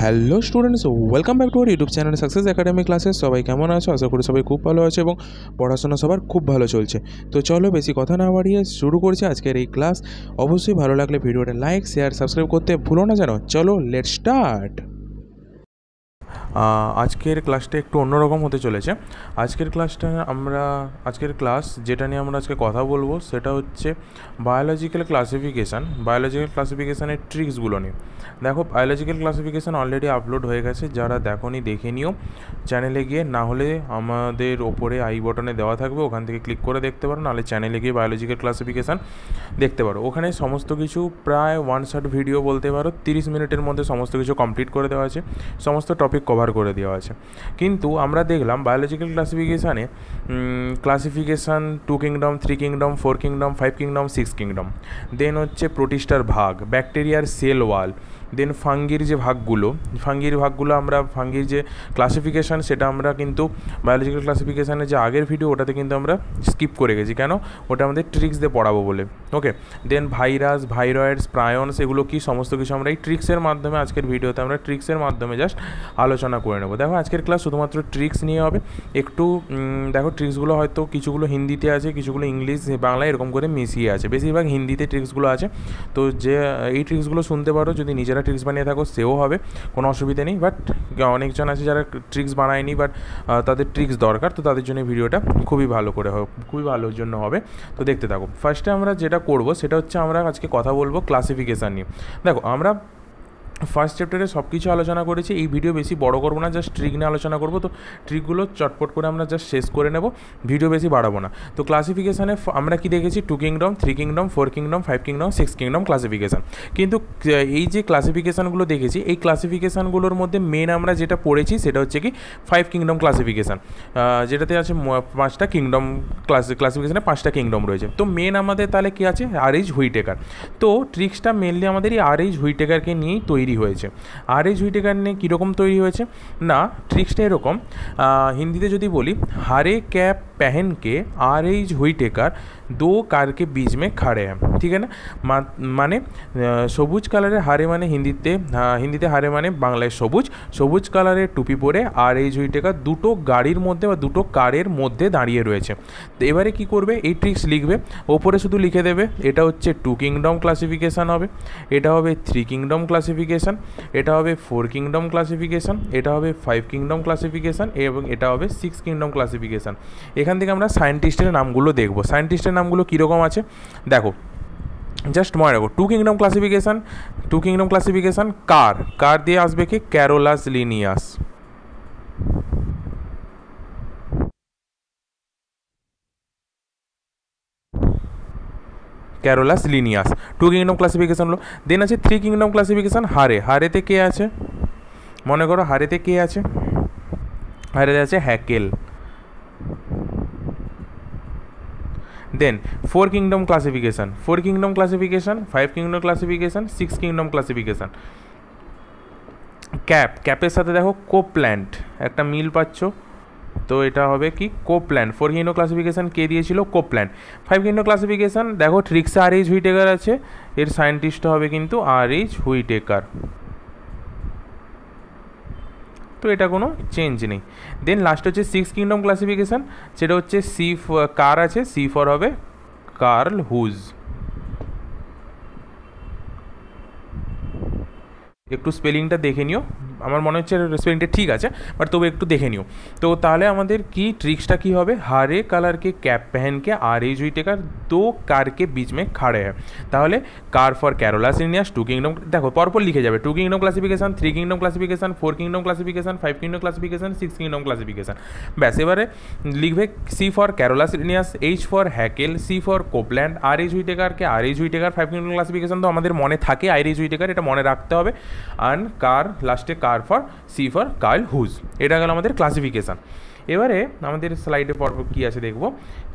Hello students, welcome back to our YouTube channel success academy classes. সবাই কেমন আছো? আশা করি সবাই খুব ভালো আছে এবং পড়াশোনা সবার খুব ভালো চলছে। তো চলো বেশি কথা না বাড়িয়ে শুরু করছি আজকের এই ক্লাস। অবশ্যই ভালো লাগলে ভিডিওটা লাইক, শেয়ার, সাবস্ক্রাইব করতে ভুলো না যেন। চলো লেটস স্টার্ট। আজকের ক্লাসটা একটু অন্যরকম হতে চলেছে। আজকের ক্লাস যেটা নিয়ে আমরা আজকে কথা বলবো সেটা হচ্ছে বায়োলজিক্যাল ক্লাসিফিকেশানের ট্রিক্সগুলো নিয়ে। দেখো, বায়োলজিক্যাল ক্লাসিফিকেশান অলরেডি আপলোড হয়ে গেছে, যারা দেখোনি দেখে নিও চ্যানেলে গিয়ে, না হলে আমাদের ওপরে আই বটনে দেওয়া থাকবে, ওখান থেকে ক্লিক করে দেখতে পারো, নাহলে চ্যানেলে গিয়ে বায়োলজিক্যাল ক্লাসিফিকেশান দেখতে পারো। ওখানে সমস্ত কিছু প্রায় ওয়ান শট ভিডিও বলতে পারো, 30 মিনিটের মধ্যে সমস্ত কিছু কমপ্লিট করে দেওয়া আছে, সমস্ত টপিক কভার করে দেওয়া আছে। কিন্তু আমরা দেখলাম biological classification 2 kingdom, 3 kingdom, 4 kingdom, 5 kingdom, 6 kingdom, then হচ্ছে প্রোটিস্টার ভাগ, ব্যাকটেরিয়ার সেল ওয়াল, দেন ফাঙ্গির যে ভাগগুলো ফাঙ্গির যে ক্লাসিফিকেশান সেটা আমরা কিন্তু বায়োলজিক্যাল ক্লাসিফিকেশানের যে আগের ভিডিও ওটাতে কিন্তু আমরা স্কিপ করে গেছি। কেন? ওটা আমাদের ট্রিক্স দিয়ে পড়াবো বলে। ওকে, দেন ভাইরাস, ভাইরয়েডস, প্রায়ন্স, এগুলো কি সমস্ত কিছু আমরা এই ট্রিক্সের মাধ্যমে আজকের ভিডিওতে আমরা ট্রিক্সের মাধ্যমে জাস্ট আলোচনা করে নেবো। দেখো, আজকের ক্লাস শুধুমাত্র ট্রিক্স নিয়ে হবে। একটু দেখো, ট্রিক্সগুলো হয়তো কিছুগুলো হিন্দিতে আছে, কিছুগুলো ইংলিশ বাংলা এরকম করে মিশিয়ে আছে, বেশিরভাগ হিন্দিতে ট্রিক্সগুলো আছে। তো যে এই ট্রিক্সগুলো শুনতে পারো, যদি নিজেরা ট্রিক্স বানিয়ে থাকো সেও হবে, কোনো অসুবিধা নেই। বাট অনেকজন আছে যারা ট্রিক্স বানায়নি, বাট তাদের ট্রিক্স দরকার, তো তাদের জন্য ভিডিওটা খুবই ভালোর জন্য হবে। তো দেখতে থাকো। ফার্স্টে আমরা যেটা করব সেটা হচ্ছে আমরা আজকে কথা বলবো ক্লাসিফিকেশান নিয়ে। দেখো, আমরা ফার্স্ট চ্যাপ্টারে সব কিছু আলোচনা করেছি, এই ভিডিও বেশি বড় করবো না, জাস্ট ট্রিক নিয়ে আলোচনা করবো। তো ট্রিকগুলো চটপট করে আমরা জাস্ট শেষ করে নেব, ভিডিও বেশি বাড়াবো না। তো ক্লাসিফিকেশানে আমরা কি দেখেছি? 2 kingdom, 3 kingdom, 4 kingdom, 5 kingdom, 6 kingdom classification. কিন্তু এই যে ক্লাসিফিকেশানগুলো দেখেছি, এই ক্লাসিফিকেশানগুলোর মধ্যে মেন আমরা যেটা পড়েছি সেটা হচ্ছে কি 5 কিংডম ক্লাসিফিকেশান, যেটাতে আছে 5টা কিংডম ক্লাসিফিকেশানে 5টা কিংডম রয়েছে। তো মেন আমাদের তাহলে কি আছে? আর.এইচ. হুইটেকার। তো ট্রিক্সটা মেনলি আমাদের এই আর.এইচ. হুইটেকারকে নিয়েই তৈরি হয়েছে। আর.এইচ. হুইটেকার নিয়ে কীরকম তৈরি হয়েছে না, ট্রিক্সটা এরকম, হিন্দিতে যদি বলি, হারে ক্যাপ पहन के আর.এইচ. হুইটেকার 2 कार के बीच में खड़े हैं, ঠিক আছে না? মানে সবুজ কালারের হারে মানে হিন্দিতে হারে মানে বাংলায় সবুজ কালারের টুপি পরে আর.এইচ. হুইটেকার দুটো গাড়ির মধ্যে বা দুটো কারের মধ্যে দাঁড়িয়ে রয়েছে। তো এবারে কি করবে? এই ট্রিক্স লিখবে, ওপরে শুধু লিখে দেবে এটা হচ্ছে 2 কিংডম ক্লাসিফিকেশান হবে, এটা হবে 3 কিংডম ক্লাসিফিকেশান, এটা হবে 4 কিংডম ক্লাসিফিকেশান, এটা হবে 5 কিংডম ক্লাসিফিকেশান এবং এটা হবে 6 কিংডম ক্লাসিফিকেশান। এখান থেকে আমরা সায়েন্টিস্টের নামগুলো দেখব। সায়েন্টিস্টের নামগুলো কীরকম আছে দেখো, জাস্ট মনে রাখো। 2 কিংডম ক্লাসিফিকেশান কার দিয়ে আসবে কি? Carolus Linnaeus. Carolus Linnaeus 2 kingdom classification হলো। দেন আছে 3 কিংডম ক্লাসিফিকেশান, হারেতে কে আছে? মনে করো হারেতে কে আছে? হারেতে আছে Haeckel. Then 4 kingdom classification, 5 kingdom classification, 6 kingdom classification. ক্যাপের সাথে দেখো কোপ্ল্যান্ট, একটা মিল পাচ্ছ, তো এটা হবে কি? কোপ্ল্যান্ট। 4 কিংডম ক্লাসিফিকেশান কে দিয়েছিল? কোপ্ল্যান্ট। 5 কিংডম ক্লাসিফিকেশান দেখো ট্রিক্সে আর.এইচ. হুইটেকার আছে, এর সায়েন্টিস্ট হবে কিন্তু আর.এইচ. হুইটেকার, তো এটা কোনো চেঞ্জ নেই। দেন লাস্ট হচ্ছে 6 কিংডম ক্লাসিফিকেশান, সেটা হচ্ছে কার আছে, সি ফর হবে কার্ল হুজ। একটু স্পেলিংটা দেখে নিও, আমার মনে হচ্ছে স্পেলিংটা ঠিক আছে, বাট তবু একটু দেখে নিও। তো তাহলে আমাদের কি ট্রিক্সটা কি হবে? হারে কালার के कैप पहन के আর.এইচ. হুইটেকার 2 कार के बीच में खड़े हैं। তাহলে কার ফর ক্যারোলাস লিনিয়াস, 2 কিংডম, দেখো পরপর লিখে যাবে, 2 kingdom classification, 3 kingdom classification, 4 kingdom classification, 5 kingdom classification, 6 kingdom classification. ব্যাস, এবারে লিখবে C for Carolus Linnaeus, H for Haeckel, C for Copeland, R H. হুইটেকারকে আর.এইচ. হুইটেকার 5 কিংডম ক্লাসিফিকেশান তো আমাদের মনে থাকে আর.এইচ. হুইটেকার, এটা মনে রাখতে হবে। অ্যান্ড কার লাস্টে কার for C for Carl Woese. এটা গেল আমাদের ক্লাসিফিকেশান। এবারে আমাদের স্লাইডে পর্ব কী আছে দেখব।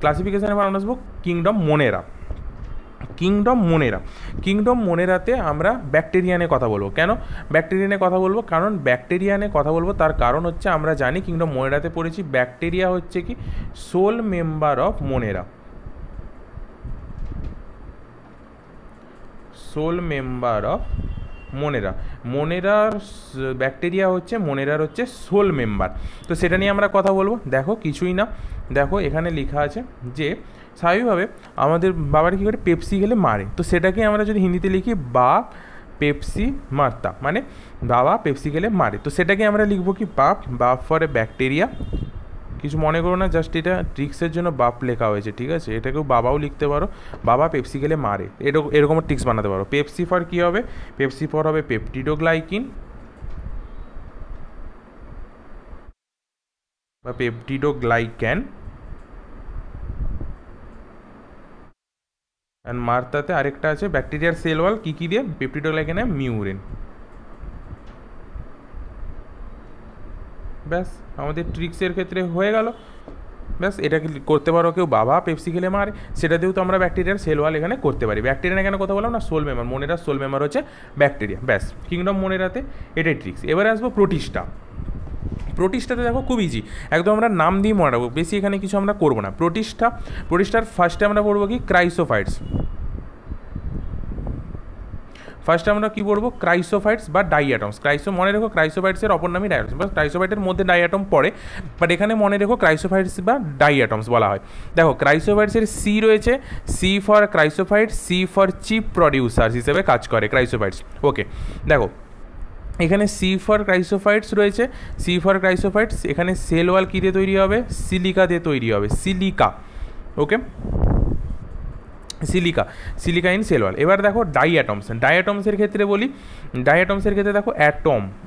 ক্লাসিফিকেশানে এবার আমরা আসবো কিংডম মোনেরাতে আমরা ব্যাকটেরিয়ানে কথা বলবো। কেন ব্যাকটেরিয়ানে কথা বলবো? কারণ ব্যাকটেরিয়ানে কথা বলবো তার কারণ হচ্ছে আমরা জানি কিংডম মোনেরাতে পড়েছি ব্যাকটেরিয়া হচ্ছে কি sole member of Monera, Monera. মোনেরার ব্যাকটেরিয়া হচ্ছে মোনেরার হচ্ছে সোল মেম্বার। তো সেটা নিয়ে আমরা কথা বলবো। দেখো কিছুই না, দেখো এখানে লেখা আছে যে স্বাভাবিকভাবে আমাদের বাবার কী করে পেপসি খেলে মারে, তো সেটাকে আমরা যদি হিন্দিতে লিখি বা পেপসি মারতা, মানে বাবা পেপসি খেলে মারে, তো সেটাকে আমরা লিখবো কি বাপ। বাপ ফর এ ব্যাকটেরিয়া, কিছু মনে করো না, জাস্ট এটা ট্রিক্সের জন্য বাপ লেখা হয়েছে, ঠিক আছে? এটাকেও বাবাও লিখতে পারো, বাবা পেপসি খেলে মারে, এরকম ট্রিক্স বানাতে পারো। পেপসি ফর কী হবে? পেপসি ফর হবে পেপটিডোগ্লাইকিন বা পেপটিডোগ্লাইক্যান, অ্যান্ড মারতাতে আরেকটা আছে ব্যাকটেরিয়ার সেল ওয়াল, কী দিয়ে? পেপটিডোগ্লাইক্যানে মিউরিন। ব্যাস আমাদের ট্রিক্সের ক্ষেত্রে হয়ে গেল। ব্যাস এটাকে করতে পারো কেউ বাবা পেপসি খেলে মারে, সেটাতেও তো আমরা ব্যাকটেরিয়ার সেল ওয়াল এখানে করতে পারি। ব্যাকটেরিয়া এখানে কথা বললাম না, সোল মেম্বার, মোনেরার সোল মেম্বার হচ্ছে ব্যাকটেরিয়া। ব্যাস কিংডম মোনেরাতে এটাই ট্রিক্স। এবারে আসবো প্রোটিস্টা। প্রোটিস্টাতে দেখো খুব ইজি, একদম আমরা নাম দিয়ে মনে রাখবো, বেশি এখানে কিছু আমরা করবো না। প্রোটিস্টার ফার্স্টে আমরা পড়বো কি? ক্রাইসোফাইটস। ফার্স্টে আমরা কী পড়বো? ক্রাইসোফাইটস বা ডাইঅ্যাটমস। মনে রেখো ক্রাইসোফাইটসের অপর নামই ডাইঅ্যাটমস, বা ক্রাইসোফাইটের মধ্যে ডাইঅ্যাটম পড়ে, বাট এখানে মনে রেখো ক্রাইসোফাইটস বা ডাইঅ্যাটমস বলা হয়। দেখো ক্রাইসোফাইটসের সি রয়েছে, C for chrysophytes, C for cheap producers হিসেবে কাজ করে ক্রাইসোফাইটস। ওকে, দেখো এখানে সি ফর ক্রাইসোফাইটস রয়েছে, সি ফর ক্রাইসোফাইটস, এখানে সেল ওয়াল কী দিয়ে তৈরি হবে? সিলিকা দিয়ে তৈরি হবে, silica. Okay, silica in cell wall. এবার দেখো ডাইঅ্যাটমসের ক্ষেত্রে বলি, ডাইঅ্যাটমসের ক্ষেত্রে দেখো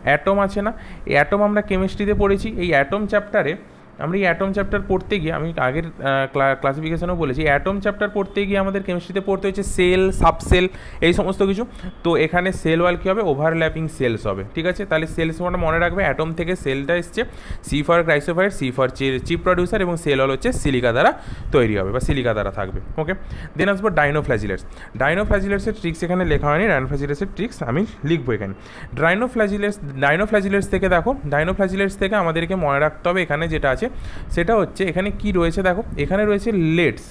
অ্যাটম আছে না, অ্যাটম আমরা কেমিস্ট্রিতে পড়েছি। এই অ্যাটম চ্যাপ্টারে আমরা এই অ্যাটম চ্যাপ্টার পড়তে গিয়ে, আমি আগের ক্লাসিফিকেশনেও বলেছি, অ্যাটম চ্যাপ্টার পড়তে গিয়ে আমাদের কেমিস্ট্রিতে পড়তে হচ্ছে সেল, সাবসেল, এই সমস্ত কিছু। তো এখানে সেল ওয়াল কী হবে? ওভারল্যাপিং সেলস হবে, ঠিক আছে? তাহলে সেলস মনে রাখবে, অ্যাটম থেকে সেলটা এসছে, C for chrysophyte, C for cheap producer, এবং সেল ওয়াল হচ্ছে সিলিকা দ্বারা তৈরি হবে বা সিলিকা দ্বারা থাকবে। ওকে, দেন আসবো ডাইনোফ্ল্যাজিলেটসের ট্রিক্স এখানে লেখা হয়নি, ডাইনোফ্ল্যাজিলেটসের ট্রিক্স আমি লিখবো এখানে। ডাইনোফ্ল্যাজিলেটস থেকে দেখো, ডাইনোফ্ল্যাজিলেটস থেকে আমাদেরকে মনে রাখতে হবে এখানে যেটা আছে সেটা হচ্ছে, এখানে কি রয়েছে দেখো, এখানে রয়েছে লেটস।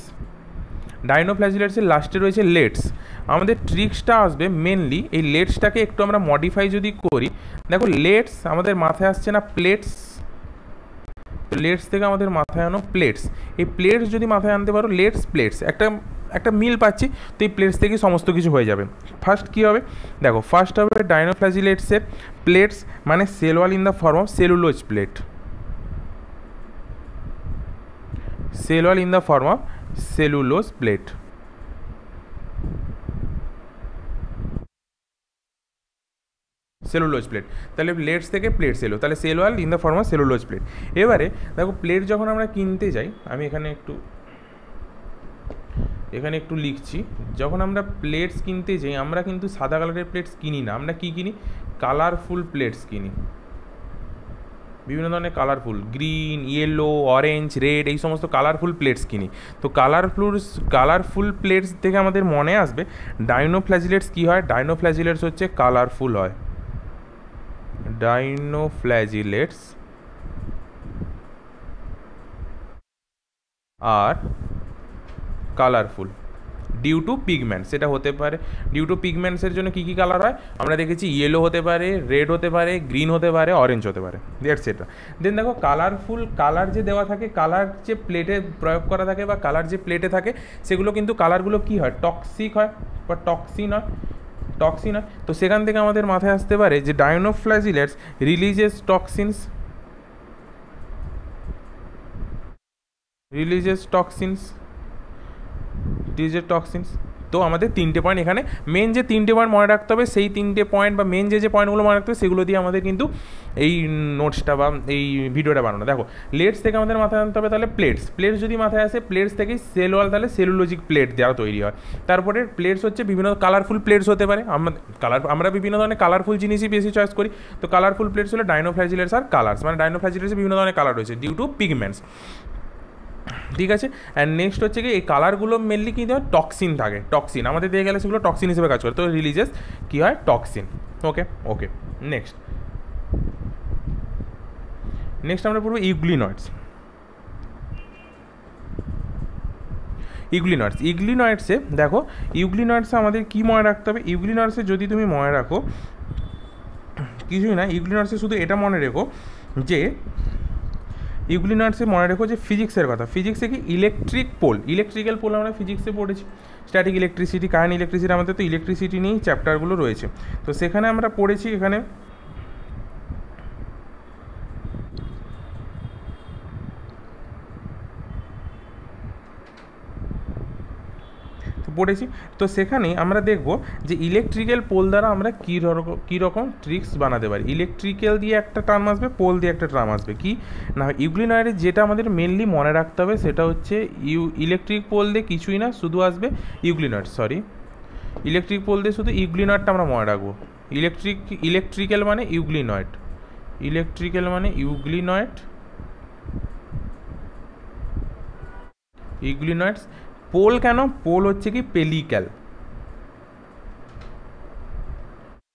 ডাইনোফ্ল্যাজিলেটসের লাস্টে রয়েছে লেটস। আমাদের ট্রিক্সটা আসবে মেনলি এই লেটসটাকে একটু আমরা মডিফাই যদি করি। দেখো লেটস আমাদের মাথায় আসছে না প্লেটস, লেটস থেকে আমাদের মাথায় আনো প্লেটস। এই প্লেটস যদি মাথায় আনতে পারো, লেটস প্লেটস, একটা মিল পাচ্ছি, তো এই প্লেটস থেকে সমস্ত কিছু হয়ে যাবে। ফার্স্ট কী হবে দেখো, ফার্স্ট হবে ডাইনোফ্ল্যাজিলেটসের প্লেটস, মানে cell wall in the form of cellulose plate, cell wall in the form of cellulose plate. Cellulose plate, তাহলে লেটস থেকে প্লেটস এলো, তাহলে cell wall in the form of cellulose plate. এবারে দেখো প্লেট যখন আমরা কিনতে যাই, আমি এখানে একটু লিখছি, যখন আমরা প্লেটস কিনতে যাই আমরা কিন্তু সাদা কালারের প্লেটস কিনি না, আমরা কী কিনি? কালারফুল প্লেটস কিনি, বিভিন্ন ধরনের colourful, green, yellow, orange, red, এই সমস্ত কালারফুল প্লেটস কিনি। তো কালারফুল প্লেটস থেকে আমাদের মনে আসবে ডাইনোফ্ল্যাজিলেটস কী হয়? ডাইনোফ্ল্যাজিলেটস হচ্ছে কালারফুল হয়, ডাইনোফ্ল্যাজিলেটস আর কালারফুল ডিউ টু পিগমেন্ট। সেটা হতে পারে ডিউ টু পিগমেন্টসের জন্য কী কী কালার হয় আমরা দেখেছি, ইয়েলো হতে পারে, রেড হতে পারে, গ্রিন হতে পারে, অরেঞ্জ হতে পারে, এটসেট্রা। দেন দেখো কালারফুল, কালার যে দেওয়া থাকে, কালার যে প্লেটে প্রয়োগ করা থাকে বা কালার যে প্লেটে থাকে, সেগুলো কিন্তু কালারগুলো কী হয়? টক্সিক হয় বা টক্সিন হয়। তো সেখান থেকে আমাদের মাথায় আসতে পারে যে ডাইনোফ্ল্যাজিলেটস রিলিজেস টক্সিনস। তো আমাদের তিনটে পয়েন্ট এখানে মেন যে তিনটে পয়েন্ট মনে রাখতে হবে, সেই তিনটে পয়েন্ট বা মেন যে পয়েন্টগুলো মনে রাখতে হবে সেগুলো দিয়ে আমাদের কিন্তু এই নোটসটা বা এই ভিডিওটা বানানো। দেখো লেটস থেকে আমাদের মাথায় আনতে হবে তাহলে প্লেটস যদি মাথায় আসে, প্লেটস থেকেই সেল ওয়াল, তাহলে সেলুলোজিক প্লেট দেওয়া তৈরি হয়। তারপরে প্লেটস হচ্ছে বিভিন্ন কালারফুল প্লেটস হতে পারে, আমরা বিভিন্ন ধরনের কালারফুল জিনিসই বেশি চয়েস করি। তো কালারফুল প্লেটস হলো ডাইনোফ্ল্যাজিলেটস আর কালার্স, মানে ডাইনোফ্ল্যাজিলেটসে বিভিন্ন ধরনের কালার রয়েছে ডিউ টু পিগমেন্টস, ঠিক আছে। অ্যান্ড নেক্সট হচ্ছে কি, এই কালারগুলো মেনলি কী হয়? টক্সিন থাকে, টক্সিন আমাদের দিয়ে গেলে সেগুলো টক্সিন হিসেবে কাজ করে, তো রিলিজেস কী হয়? টক্সিন। ওকে নেক্সট আমরা পড়বো ইউগ্লিনয়েডসে। দেখো ইউগ্লিনয়েডসে আমাদের কী মনে রাখতে হবে? ইউগ্লিনয়েডসে যদি তুমি মনে রাখো কিছুই না, ইউগ্লিনার্সে শুধু এটা মনে রেখো যে ইউগ্লিনার্সে মনে রেখো যে ফিজিক্সের কথা। ফিজিক্সে কি ইলেকট্রিক পোল, ইলেকট্রিক্যাল পোল আমরা ফিজিক্সে পড়েছি, স্ট্যাটিক ইলেকট্রিসিটি, কারেন্ট ইলেকট্রিসিটি, আমাদের তো ইলেকট্রিসিটি নিয়েই চ্যাপ্টারগুলো রয়েছে। তো সেখানে আমরা পড়েছি এখানে পড়েছি। তো সেখানে আমরা দেখব যে ইলেকট্রিক্যাল পোল দ্বারা আমরা কী রকম ট্রিক্স বানাতে পারি। ইলেকট্রিক্যাল দিয়ে একটা টার্ম আসবে, পোল দিয়ে একটা টার্ম আসবে, কি না ইউগ্লিনয়েডের যেটা আমাদের মেনলি মনে রাখতে হবে সেটা হচ্ছে ইলেকট্রিক পোল দিয়ে কিছুই না, শুধু আসবে ইউগ্লিনয়েড, ইলেকট্রিক পোল দিয়ে শুধু ইউগ্লিনয়েডটা আমরা মনে রাখবো। ইলেকট্রিক্যাল মানে ইউগ্লিনয়েড, ইলেকট্রিক্যাল মানে ইউগ্লিনয়েডস। পোল কেন? পোল হচ্ছে কি পেলিক্যাল,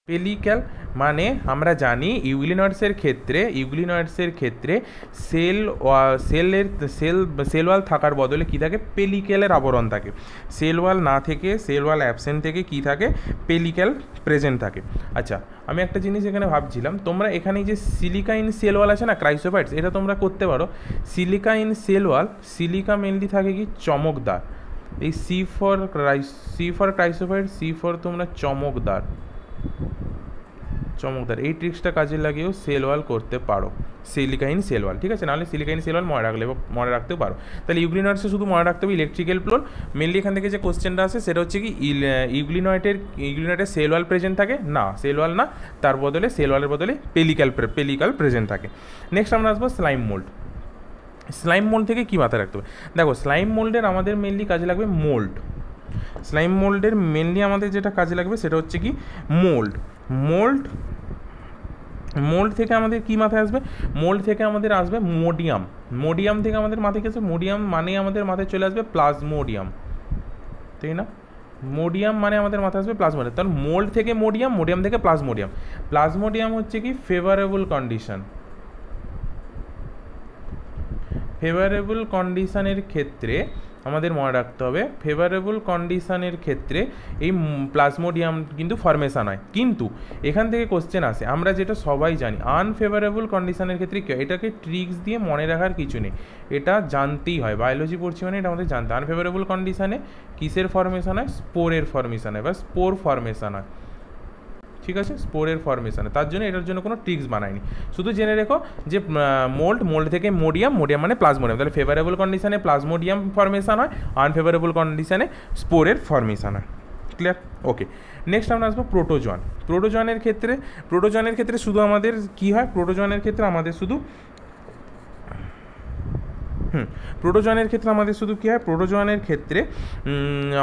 পেলিক্যাল মানে আমরা জানি ইউগ্লিনয়েডসের ক্ষেত্রে সেল ওয়াল থাকার বদলে কী থাকে, পেলিক্যালের আবরণ থাকে। সেল ওয়াল না থেকে, সেল ওয়াল অ্যাবসেন্ট থেকে কী থাকে, পেলিক্যাল প্রেজেন্ট থাকে। আচ্ছা, আমি একটা জিনিস এখানে ভাবছিলাম, তোমরা এখানে যে সিলিকা ইন সেল ওয়াল আছে না, ক্রাইসোফাইটস, এটা তোমরা করতে পারো। Silica in cell wall, silica mainly থাকে কি চমকদার, এই C for chrysophyte, C for তোমরা চমকদার, এই ট্রিক্সটা কাজে লাগিয়েও সেল ওয়াল করতে পারো, সিলিকা ইন সেল ওয়াল, ঠিক আছে। নাহলে সিলিকা ইন সেল ওয়াল মনে রাখতেও পারো। তাহলে ইউগ্লিনয়েডসে শুধু মনে রাখতে হবে ইলেকট্রিক্যাল পোল। মেনলি এখান থেকে যে কোশ্চেনটা আসে সেটা হচ্ছে কি ইউগ্লিনয়েডের সেল ওয়াল প্রেজেন্ট থাকে না, সেল ওয়াল না, তার বদলে সেল ওয়ালের বদলে পেলিক্যাল প্রেজেন্ট থাকে। নেক্সট আমরা আসবো স্লাইম মোল্ড। স্লাইম মোল্ড থেকে কী মাথায় রাখতে হবে? দেখো, স্লাইম মোল্ডের আমাদের মেনলি কাজে লাগবে মোল্ড। স্লাইম মোল্ডের মেনলি আমাদের যেটা কাজে লাগবে সেটা হচ্ছে কি মোল্ড থেকে আমাদের কি মাথায় আসবে? মোল্ড থেকে আমাদের আসবে মোডিয়াম থেকে আমাদের মাথায় কি আসবে? মোডিয়াম মানে আমাদের মাথায় চলে আসবে প্লাজমোডিয়াম, তাই না? মোডিয়াম মানে আমাদের মাথায় আসবে প্লাজমোডিয়াম। তাহলে মোল্ড থেকে মোডিয়াম থেকে প্লাজমোডিয়াম হচ্ছে কি ফেভারেবল কন্ডিশনের ক্ষেত্রে আমাদের মনে রাখতে হবে, ফেভারেবল কন্ডিশনের ক্ষেত্রে এই প্লাজমোডিয়াম কিন্তু ফর্মেশন হয়। কিন্তু এখান থেকে কোশ্চেন আসে, আমরা যেটা সবাই জানি, আনফেভারেবল কন্ডিশনের ক্ষেত্রে কী হয়, এটাকে ট্রিক্স দিয়ে মনে রাখার কিছু নেই, এটা জানতেই হয়। বায়োলজি পড়ছি মানে এটা আমাদের জানতে। আনফেভারেবল কন্ডিশনে কিসের ফর্মেশন হয়? স্পোরের ফর্মেশন হয় বা স্পোর ফর্মেশন হয়, ঠিক আছে, স্পোরের ফর্মেশনে। তার জন্য এটার জন্য কোনো ট্রিক্স বানায়নি, শুধু জেনে রেখো যে মোল্ড থেকে মোডিয়াম মানে প্লাজমোডিয়াম। তাহলে ফেভারেবল কন্ডিশনে প্লাজমোডিয়াম ফর্মেশন হয়, আনফেভারেবল কন্ডিশনে স্পোরের ফর্মেশন হয়। ক্লিয়ার? ওকে। নেক্সট আমরা আসবো প্রোটোজোয়ানের ক্ষেত্রে শুধু আমাদের কী হয়? প্রোটোজোয়ানের ক্ষেত্রে আমাদের শুধু প্রোটোজোয়ানের ক্ষেত্রে আমাদের শুধু কী হয়? প্রোটোজোয়ানের ক্ষেত্রে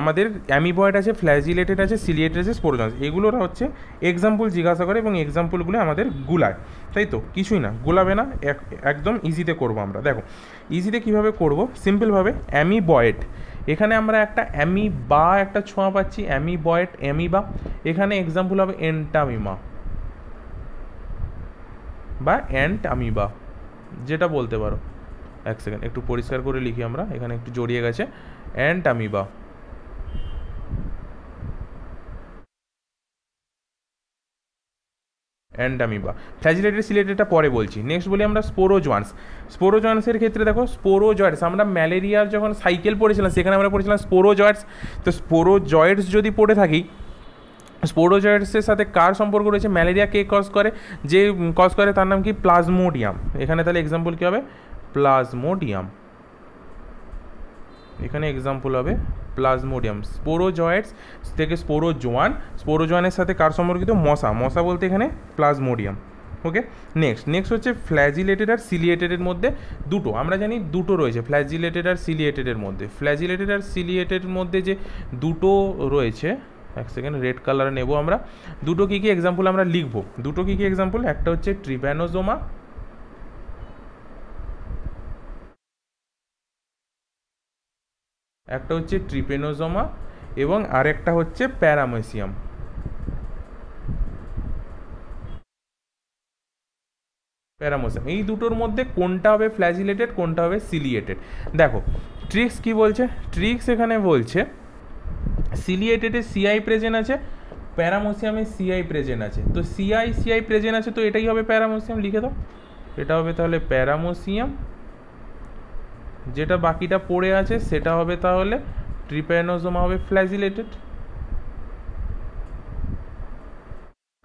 আমাদের অ্যামিবয়েড আছে, ফ্ল্যাজিলেটেড আছে, সিলিয়েটেড আছে, স্পোরোজোয়ান, এগুলোর হচ্ছে এক্সাম্পল জিজ্ঞাসা করে এবং এক্সাম্পলগুলো আমাদের গুলায়, তাই তো? কিছুই না, গোলাবে না, একদম ইজিতে করব আমরা। দেখো ইজিতে কীভাবে করব, সিম্পলভাবে অ্যামিবয়েড, এখানে আমরা একটা অ্যামিবা একটা ছোঁয়া পাচ্ছি, অ্যামিবা, এখানে এক্সাম্পল হবে এন্টামিমা বা অ্যান্টামিবা, যেটা বলতে পারো। এক সেকেন্ড, একটু পরিষ্কার করে লিখি আমরা, এখানে একটু জড়িয়ে গেছে, অ্যান্টামিবা। ফ্ল্যাজিলেটেড সিলেটেডটা পরে বলছি। নেক্সট বলি আমরা স্পোরোজোয়ান্সের ক্ষেত্রে দেখো, স্পোরোজয়েডস, আমরা ম্যালেরিয়ার যখন সাইকেল পড়েছিলাম সেখানে আমরা পড়েছিলাম স্পোরোজয়েডস। তো স্পোরোজয়েডস যদি পড়ে থাকি, স্পোরোজয়েডসের সাথে কার সম্পর্ক রয়েছে? ম্যালেরিয়া কে কজ করে? যে কজ করে তার নাম কি? প্লাজমোডিয়াম। এখানে তাহলে এক্সাম্পল কী হবে? প্লাজমোডিয়াম, এখানে এক্সাম্পল হবে প্লাজমোডিয়াম। স্পোরোজয়েডস থেকে স্পোরোজোয়ানের সাথে কার সম্পর্কিত? মশা বলতে এখানে প্লাজমোডিয়াম। ওকে। নেক্সট হচ্ছে ফ্ল্যাজিলেটেড আর সিলিয়েটেডের মধ্যে দুটো, আমরা জানি দুটো রয়েছে ফ্ল্যাজিলেটেড আর সিলিয়েটেডের মধ্যে যে দুটো রয়েছে, এক সেকেন্ড রেড কালার নেব আমরা। দুটো কী এক্সাম্পল আমরা লিখবো, দুটো কী এক্সাম্পল? একটা হচ্ছে ট্রিপ্যানোজোমা, এবং আরেকটা হচ্ছে প্যারামেসিয়াম। এই দুটোর মধ্যে কোনটা হবে ফ্ল্যাজিলেটেড, কোনটা হবে সিলিয়েটেড? দেখো ট্রিক্স কি বলছে, এখানে বলছে সিলিয়েটেডে সিআই প্রেজেন্ট আছে, প্যারামোসিয়ামে সিআই প্রেজেন্ট আছে, তো সিআই প্রেজেন্ট আছে, তো এটাই হবে প্যারামোসিয়াম, লিখে দাও। এটা হবে তাহলে প্যারামোসিয়াম, যেটা বাকিটা পড়ে আছে সেটা হবে তাহলে ট্রিপ্যানোজোমা হবে ফ্ল্যাজিলেটেড।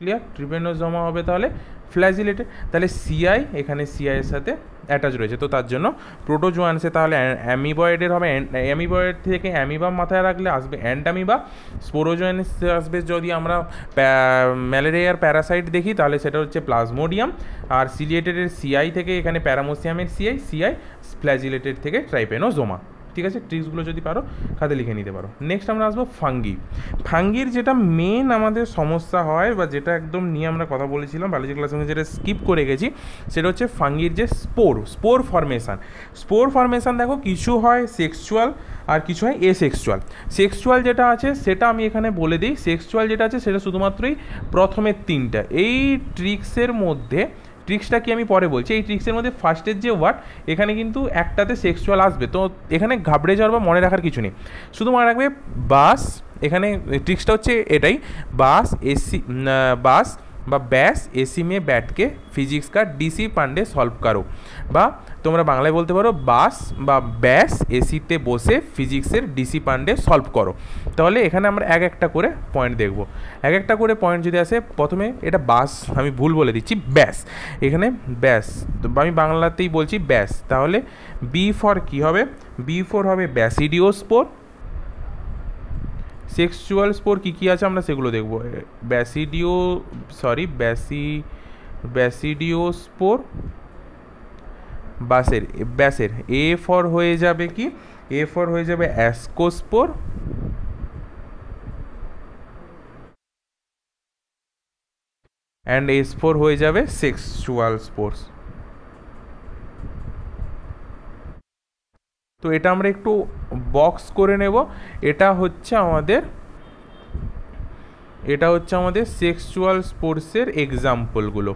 ক্লিয়ার? ট্রিপ্যানোজোমা হবে তাহলে ফ্ল্যাজিলেটেড। তাহলে সিআই এখানে সিআই এর সাথে অ্যাটাচ রয়েছে, তো তার জন্য প্রোটোজোয়ান্সে তাহলে অ্যামিবয়েডের হবে, অ্যামিবয়েড থেকে অ্যামিবা মাথায় রাখলে আসবে অ্যান্টামিবা। স্পোরোজোয়ান্স আসবে যদি আমরা ম্যালেরিয়ার প্যারাসাইট দেখি তাহলে সেটা হচ্ছে প্লাজমোডিয়াম। আর সিলিয়েটেডের সিআই থেকে এখানে প্যারামোসিয়ামের সিআই ফ্ল্যাজিলেটেড থেকে ট্রাইপ্যানোজোমা। ঠিক আছে, ট্রিক্সগুলো যদি পারো খাতে লিখে নিতে পারো। নেক্সট আমরা আসবো ফাঙ্গির যেটা মেন আমাদের সমস্যা হয় বা যেটা একদম নিয়ে আমরা কথা বলেছিলাম বায়োলজি ক্লাসের সঙ্গে, যেটা স্কিপ করে গেছি, সেটা হচ্ছে ফাঙ্গির যে স্পোর ফরমেশান। দেখো কিছু হয় সেক্সুয়াল আর কিছু হয় সেক্সুয়াল যেটা আছে সেটা আমি এখানে বলে দিই। সেক্সুয়াল যেটা আছে সেটা শুধুমাত্রই প্রথমের তিনটা। এই ট্রিক্সের মধ্যে, ট্রিক্সটা কি আমি পরে বলছি, এই ট্রিক্সের মধ্যে ফার্স্টের যে ওয়ার্ড এখানে কিন্তু একটাতে সেক্সুয়াল আসবে, তো এখানে ঘাবড়ে যাওয়ার বা মনে রাখার কিছু নেই, শুধু মনে রাখবে বাস। এখানে ট্রিক্সটা হচ্ছে এটাই, बास বা ব্যাস এসি মে ব্যাটকে ফিজিক্স কা ডিসি পান্ডে সলভ করো, বা তোমরা বাংলায় বলতে পারো বাস বা ব্যাস এসিতে বসে ফিজিক্সের ডিসি পান্ডে সলভ করো। তাহলে এখানে আমরা এক একটা করে পয়েন্ট দেখব, এক একটা করে পয়েন্ট যদি আসে। প্রথমে এটা বাস, আমি ভুল বলে দিচ্ছি, ব্যাস। এখানে ব্যাস, আমি বাংলাতেই বলছি ব্যাস। তাহলে বি ফর কী হবে? বি ফর হবে ব্যাসিডিওস্পোর। সেক্সুয়াল স্পোর কী কী আছে আমরা সেগুলো দেখব। ব্যাসিডিওস্পোর ব্যাসের এ ফর হয়ে যাবে কি? এ ফর হয়ে যাবে অ্যাসকোস্পোর। অ্যান্ড এস ফর হয়ে যাবে সেক্সুয়াল স্পোর্স। তো এটা আমরা একটু বক্স করে নেব। এটা হচ্ছে আমাদের সেক্সুয়াল স্পোর্টসের এক্সাম্পলগুলো,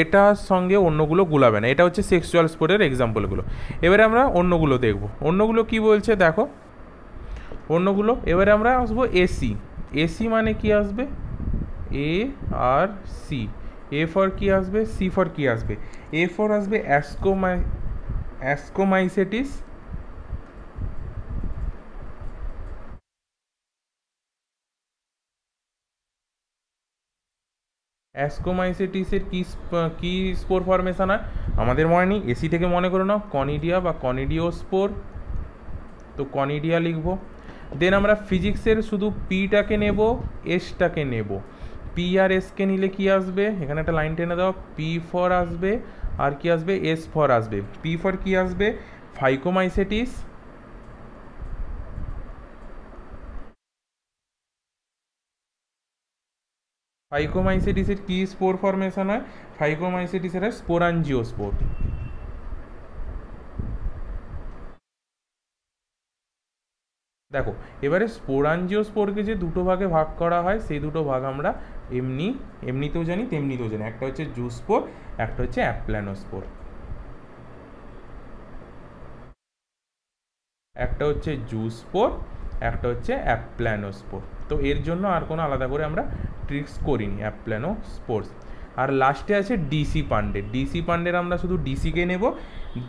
এটার সঙ্গে অন্যগুলো গুলাবে না। এটা হচ্ছে সেক্সুয়াল স্পোর্টের এক্সাম্পলগুলো। এবারে আমরা অন্যগুলো দেখব। অন্যগুলো কি বলছে দেখো, অন্যগুলো এবারে আমরা আসবো এসি মানে কি আসবে? এ আর সি। এ ফর কি আসবে? সি ফর কি আসবে? এ ফর আসবে অ্যাস্কোমাইসেটিস। অ্যাস্কোমাইসেটিসের কি স্পোর ফরমেশন হয় আমাদের মনে নেই, এসি থেকে মনে করে নাও কনিডিয়া বা কনিডিওস্পোর, তো কনিডিয়া লিখব। দেন আমরা ফিজিক্সের শুধু পিটাকে নেব, এসটাকে নেব। পি আর এসকে নিলে কি আসবে? এখানে একটা লাইন টেনে দাও, পি ফর আসবে আর কি আসবে? এস ফর আসবে। পি ফর কি আসবে? ফাইকোমাইসেটিস। ফাইকোমাইসেটিসের কি স্পোর ফরমেশন হয়? ফাইকোমাইসেটিসের স্পোরাঞ্জিওস্পোর। দেখো এবারে স্পোরাঞ্জিওস্পোরকে যে দুটো ভাগে ভাগ করা হয় সেই দুটো ভাগ আমরা এমনিতেও জানি তেমনিতেও জানি। একটা হচ্ছে জুস্পোর, একটা হচ্ছে অ্যাপ্ল্যানোস্পোর। একটা হচ্ছে জুস্পোর, একটা হচ্ছে অ্যাপ্ল্যানোস্পোর। তো এর জন্য আর কোনো আলাদা করে আমরা ট্রিক্স করিনি, অ্যাপ্ল্যানোস্পোর্স। আর লাস্টে আছে ডিসি পান্ডের আমরা শুধু ডিসিকে নেব।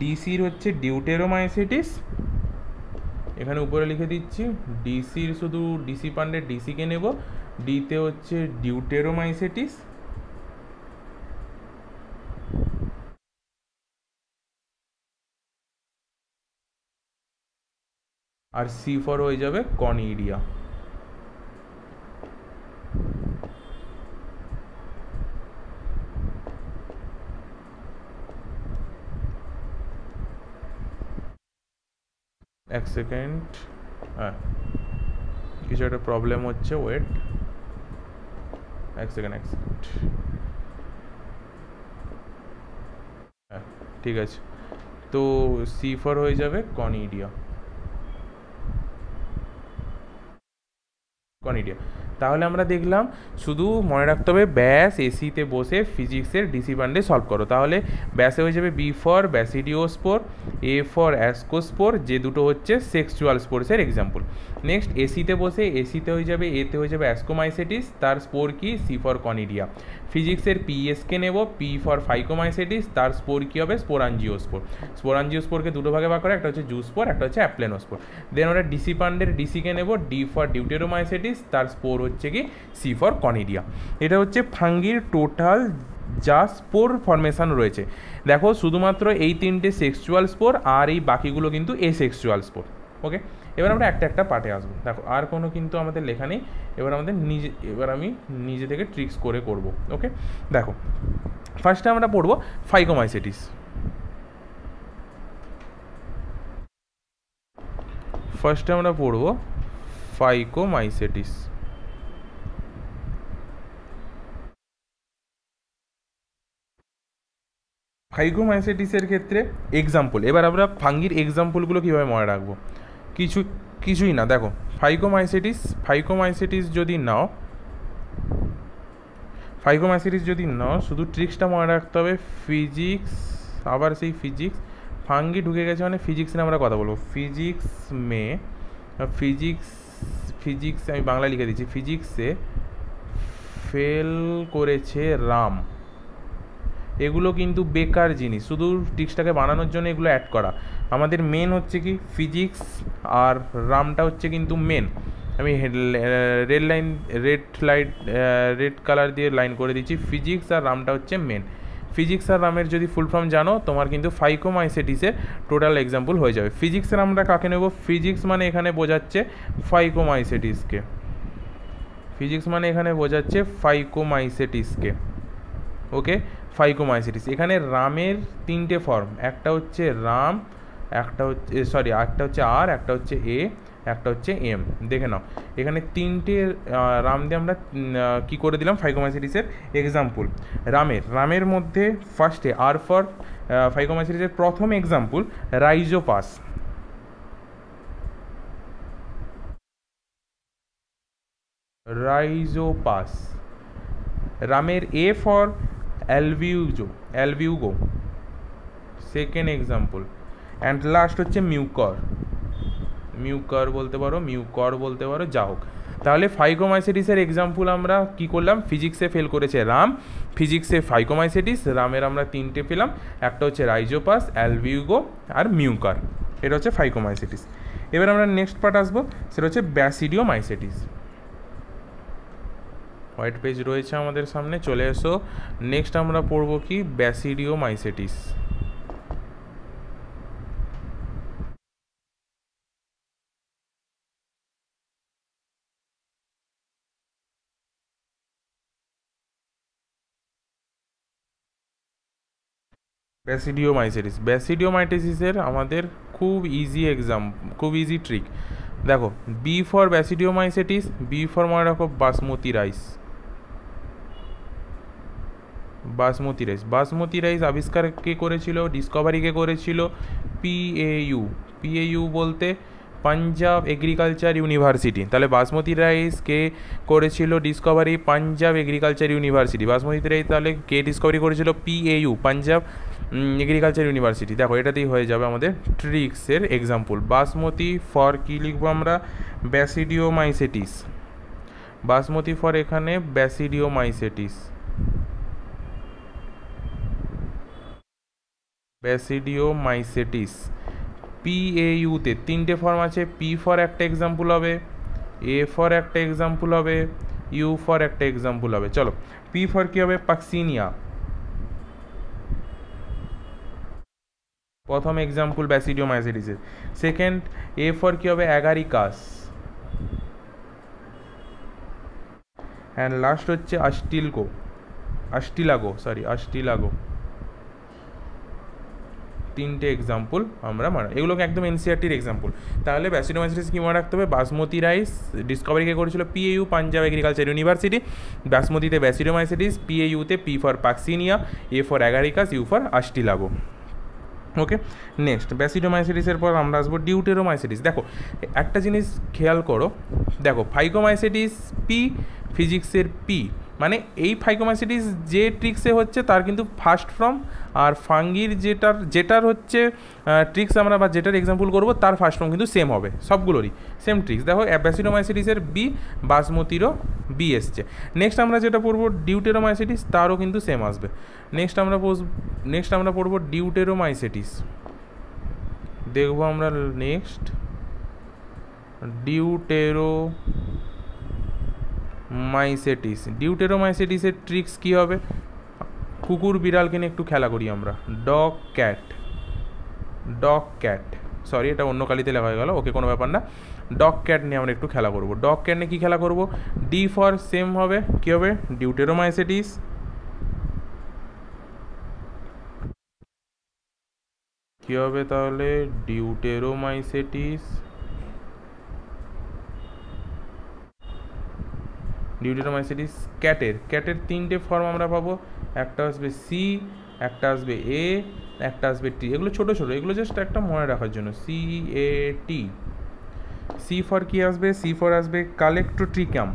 ডিসির হচ্ছে ডিউটেরোমাইসিটিস, এখানে উপরে লিখে দিচ্ছি। ডিসির শুধু ডিসি পান্ডের ডিসিকে নেব। ডিতে হচ্ছে ডিউটেরোমাইসিটিস। আর সি ফর হয়ে যাবে কনিডিয়া। এক সেকেন্ড, হ্যাঁ কিছু একটা প্রবলেম হচ্ছে, ওয়েট এক সেকেন্ড। হ্যাঁ ঠিক আছে, তো সি ফর হয়ে যাবে কনিডিয়া। তাহলে আমরা দেখলাম শুধু মনে রাখতে হবে ব্যাস এসিতে বসে ফিজিক্সের ডিসি বান্ডে সলভ করো, তাহলে ব্যাসে হয়ে যাবে B for ব্যাসিডিওস্পোর, A for ascospore, যে দুটো হচ্ছে সেক্সুয়াল স্পোর্সের এক্সাম্পল। নেক্সট এসিতে বসে এসিতে হয়ে যাবে, এতে হয়ে যাবে অ্যাসকোমাইসেটিস, তার স্পোর কি, সি ফর কনিডিয়া। ফিজিক্সের পিএসকে নেব, পি ফর ফাইকোমাইসেটিস, তার স্পোর কী হবে, স্পোরাঞ্জিওস্পোর। স্পোরাঞ্জিওস্পোরকে দুটো ভাগে ভাগ করে, একটা হচ্ছে জুস্পোর, একটা হচ্ছে অ্যাপ্লেনোস্পোর। দেন ওরা ডিসি পান্ডের ডিসিকে নেব, ডি ফর ডিউটেরোমাইসেটিস, তার স্পোর হচ্ছে কি, সি ফর কনিডিয়া। এটা হচ্ছে ফাঙ্গির টোটাল যা স্পোর ফরমেশান রয়েছে। দেখো শুধুমাত্র এই তিনটে সেক্সুয়াল স্পোর, আর এই বাকিগুলো কিন্তু এসেক্সুয়াল স্পোর। ওকে, এবার আমরা একটা একটা পার্টে আসবো। দেখো আর কোনো কিন্তু আমাদের লেখা নেই, এবার আমি নিজে থেকে ট্রিক্স করে করব। ওকে, দেখো ফার্স্টে আমরা পড়বো ফাইকোমাইসেটিস। ফার্স্টে আমরা পড়বো ফাইকোমাইসেটিস। ফাইকোমাইসেটিসের ক্ষেত্রে এক্সাম্পল, এবার আমরা ফাঙ্গির এক্সাম্পলগুলো কীভাবে মনে রাখবো, কিছুই না। দেখো ফাইকোমাইসেটিস যদি নাও শুধু ট্রিক্সটা মনে রাখতে হবে, ফিজিক্স, আবার সেই ফিজিক্স, ফাঙ্গি ঢুকে গেছে মানে ফিজিক্স নিয়ে আমরা কথা বলবো। ফিজিক্স আমি বাংলা লিখে দিচ্ছি, ফিজিক্সে ফেল করেছে রাম, এগুলো কিন্তু বেকার জিনিস, শুধু ট্রিক্সটাকে বানানোর জন্য এগুলো অ্যাড করা। আমাদের মেন হচ্ছে কি ফিজিক্স, আর রামটা হচ্ছে কিন্তু মেন। আমি রেড কালার দিয়ে লাইন করে দিচ্ছি, ফিজিক্স আর রামটা হচ্ছে মেন। ফিজিক্স আর রামের যদি ফুল ফর্ম জানো, তোমার কিন্তু ফাইকোমাইসেটিসের টোটাল এক্সাম্পল হয়ে যাবে। ফিজিক্সের আমরা কাকে নেব, ফিজিক্স মানে এখানে বোঝাচ্ছে ফাইকোমাইসেটিসকে, ওকে। ফাইকোমাইসেটিস, এখানে রামের তিনটে ফর্ম, একটা হচ্ছে রাম, একটা হচ্ছে আর, একটা হচ্ছে এ, একটা হচ্ছে এম। দেখে নাও এখানে তিনটে রাম দিয়ে আমরা কী করে দিলাম ফাইকোমাইসেটিসের এক্সাম্পল। রামের মধ্যে ফার্স্টে আর ফর ফাইকোমাইসেটিসের প্রথম এক্সাম্পল রাইজোপাস। রামের A for Albugo, second example. And last হচ্ছে মিউকর বলতে পারো, যা হোক। তাহলে ফাইকোমাইসেটিসের এক্সাম্পল আমরা কি করলাম, ফিজিক্সে ফেল করেছে রাম, ফিজিক্সে ফাইকোমাইসেটিস, রামের আমরা তিনটে পেলাম, একটা হচ্ছে রাইজোপাস, অ্যালভিউগো আর মিউকর। এটা হচ্ছে ফাইকোমাইসেটিস। এবার আমরা নেক্সট পার্ট আসবো, সেটা হচ্ছে ব্যাসিডিওমাইসেটিস। হোয়াইট পেজ রয়েছে আমাদের সামনে, চলে এসো। নেক্সট আমরা পড়বো কি, ব্যাসিডিওমাইসেটিস। ব্যাসিডিওমাইসেটিসের আমাদের খুব ইজি ট্রিক। দেখো বি ফর ব্যাসিডিওমাইসেটিস, বি ফর মনে রাখো বাসমতি রাইস আবিষ্কার কে করেছিল, ডিসকভারি কে করেছিল, পিএইউ বলতে পাঞ্জাব এগ্রিকালচার ইউনিভার্সিটি। তাহলে বাসমতি রাইস কে করেছিল Discovery, Punjab agriculture university. Basmati rice তাহলে কে ডিসকভারি করেছিল, পিএইউ, পাঞ্জাব এগ্রিকালচার ইউনিভার্সিটি। দেখো এটাতেই হয়ে যাবে আমাদের ট্রিক্সের এক্সাম্পল। বাসমতি ফর কী লিখবো আমরা, ব্যাসিডিওমাইসেটিস। বাসমতি ফর এখানে ব্যাসিডিওমাইসেটিস। পিএইউতে তিনটে ফর্ম আছে, পি ফর একটা এক্সাম্পল হবে, এ ফর একটা এক্সাম্পল হবে, ইউ ফর একটা এক্সাম্পল হবে। চলো পি ফর কী হবে, পাক্সিনিয়া, প্রথম এক্সাম্পল ব্যাসিডিওমাইসেটিসের। সেকেন্ড এ ফর কী হবে, অ্যাগারিকাস। অ্যান্ড লাস্ট হচ্ছে আস্টিলাগো। তিনটে এক্সাম্পল আমরা এগুলোকে একদম এনসিআরটির এক্সাম্পল। তাহলে ব্যাসিডিওমাইসেটিস কি মনে রাখতে হবে, বাসমতি রাইস ডিসকভারি কে করেছিল, পিএইউ, পাঞ্জাব এগ্রিকালচার ইউনিভার্সিটি। বাসমতিতে ব্যাসিডিওমাইসেটিস, পিএইউতে P for Puccinia, A for Agaricus, U for Ustilago. Okay, next ব্যাসিডোমাইসিটিসের পর আমরা আসবো ডিউটেরোমাইসিটিস। দেখো একটা জিনিস খেয়াল করো, দেখো ফাইকোমাইসিটিস পি, ফিজিক্সের পি, এই ফাইকোমাইসিটিস যে ট্রিক্সে হচ্ছে তার কিন্তু ফার্স্ট ফর্ম, আর ফাঙ্গির যেটার হচ্ছে ট্রিক্স আমরা বা যেটার এক্সাম্পল করবো তার ফার্স্ট ফর্ম কিন্তু সেম হবে, সবগুলোরই সেম ট্রিক্স। দেখো ব্যাসিডোমাইসিটিসের বি, বাসমতিরও বি এসছে। নেক্সট আমরা যেটা পড়বো ডিউটেরোমাইসিটিস, তারও কিন্তু সেম আসবে। নেক্সট আমরা পড়বো ডিউটেরোমাইসিটিস, দেখবো আমরা নেক্সট ডিউটেরোমাইসিটিসের ট্রিক্স কী হবে? কুকুর বিড়ালকে নিয়ে একটু খেলা করি আমরা, ডগ ক্যাট, সরি এটা অন্য কালিতে লেখা হয়ে গেল, ওকে কোনো ব্যাপার না। ডগ ক্যাট নিয়ে আমরা একটু খেলা করবো। ডগ ক্যাট নিয়ে কী খেলা করবো? ডি ফর সেম হবে, কী হবে? ডিউটেরোমাইসিটিস। কী হবে তাহলে? ডিউটেরোমাইসিটিস। ক্যাটের তিনটে ফর্ম আমরা পাবো, একটা আসবে সি, একটা আসবে এ, একটা আসবে টি। এগুলো ছোটো এগুলো জাস্ট একটা মনে রাখার জন্য, C A T. C for কি আসবে? সি ফর আসবে কালেক্টোট্রিকাম,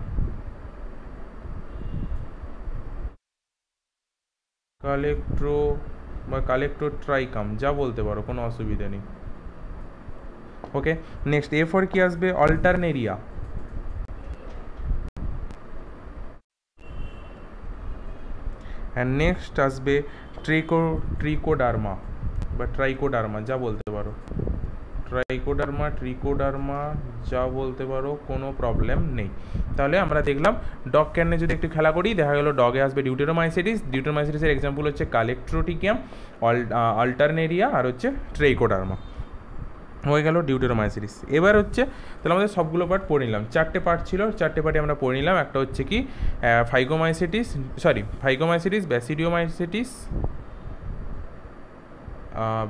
কালেক্টোট্রাইকাম, যা বলতে পারো, কোনো অসুবিধা নেই। ওকে, নেক্সট এ ফর কি আসবে? অল্টারনেরিয়া। অ্যান্ড নেক্সট আসবে ট্রিকোডার্মা বা ট্রাইকোডার্মা, যা বলতে পারো, ট্রিকোডার্মা যা বলতে পারো, কোনো প্রবলেম নেই। তাহলে আমরা দেখলাম ডগ ক্যানে যদি একটু খেলা করি, দেখা গেল ডগে আসবে ডিউটেরোমাইসিটিসের এক্সাম্পল হচ্ছে কালেক্ট্রোটিকিয়াম, অল্টারনেরিয়া আর হচ্ছে ট্রাইকোডার্মা। হয়ে গেল ডিউটেরোমাইসিটিস। এবার হচ্ছে তাহলে আমাদের সবগুলো পার্ট পড়ে নিলাম, 4টে পার্ট ছিল, 4টে পার্টে আমরা পড়ে নিলাম। একটা হচ্ছে কি ফাইকোমাইসিটিস, ব্যাসিডিওমাইসিটিস,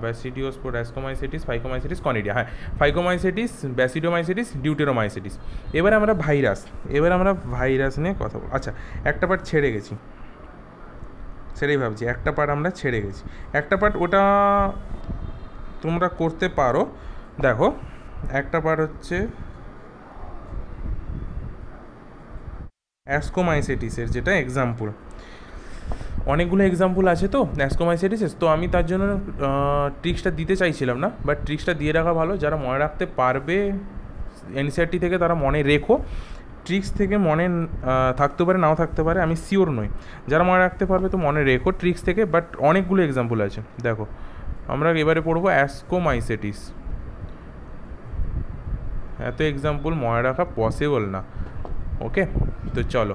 ব্যাসিডিওস্পোরাস্কোমাইসিটিস, ফাইকোমাইসিটিস, কনিডিয়া, হ্যাঁ ফাইকোমাইসিটিস, ব্যাসিডিওমাইসিটিস, ডিউটেরোমাইসিটিস। এবার আমরা ভাইরাস নিয়ে কথা বলবো। আচ্ছা, একটা পার্ট ছেড়ে গেছি, সেটাই ভাবছি, একটা পার্ট আমরা ছেড়ে গেছি, একটা পার্ট ওটা তোমরা করতে পারো। দেখো একটা পার্ট হচ্ছে অ্যাস্কোমাইসিটিসের, যেটা এক্সাম্পল, অনেকগুলো এক্সাম্পল আছে তো অ্যাস্কোমাইসিটিসের, তো আমি তার জন্য ট্রিক্সটা দিতে চাইছিলাম না, বাট ট্রিক্সটা দিয়ে রাখা ভালো। যারা মনে রাখতে পারবে এনসিআরটি থেকে তারা মনে রেখো, ট্রিক্স থেকে মনে থাকতে পারে নাও থাকতে পারে, আমি শিওর নই। যারা মনে রাখতে পারবে তো মনে রেখো ট্রিক্স থেকে, বাট অনেকগুলো এক্সাম্পল আছে। দেখো আমরা এবারে পড়বো অ্যাস্কোমাইসিটিস, এত এক্সাম্পল মনে রাখা পসিবল না। ওকে, তো চলো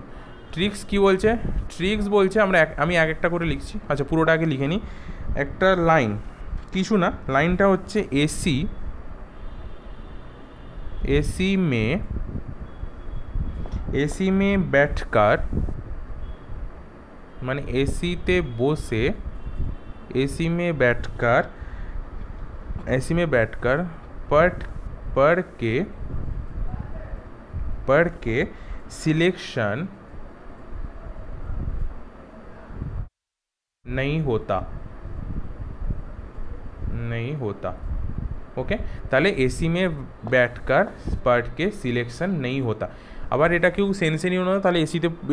ট্রিক্স কি বলছে? ট্রিক্স বলছে আমি এক একটা করে লিখছি। আচ্ছা, পুরোটা আগে লিখে নিই। একটা লাইন, কিছু না, লাইনটা হচ্ছে एसी में बैठकर, মানে एसीते বসে, एसी में बैठकर पढ़ के सिलेक्शन नहीं होता। ওকে, তাহলে এসি মে ব্যাটকার পার্টকে সিলেকশন নেই হতা। আবার এটা কেউ সেন্সে নিও না তাহলে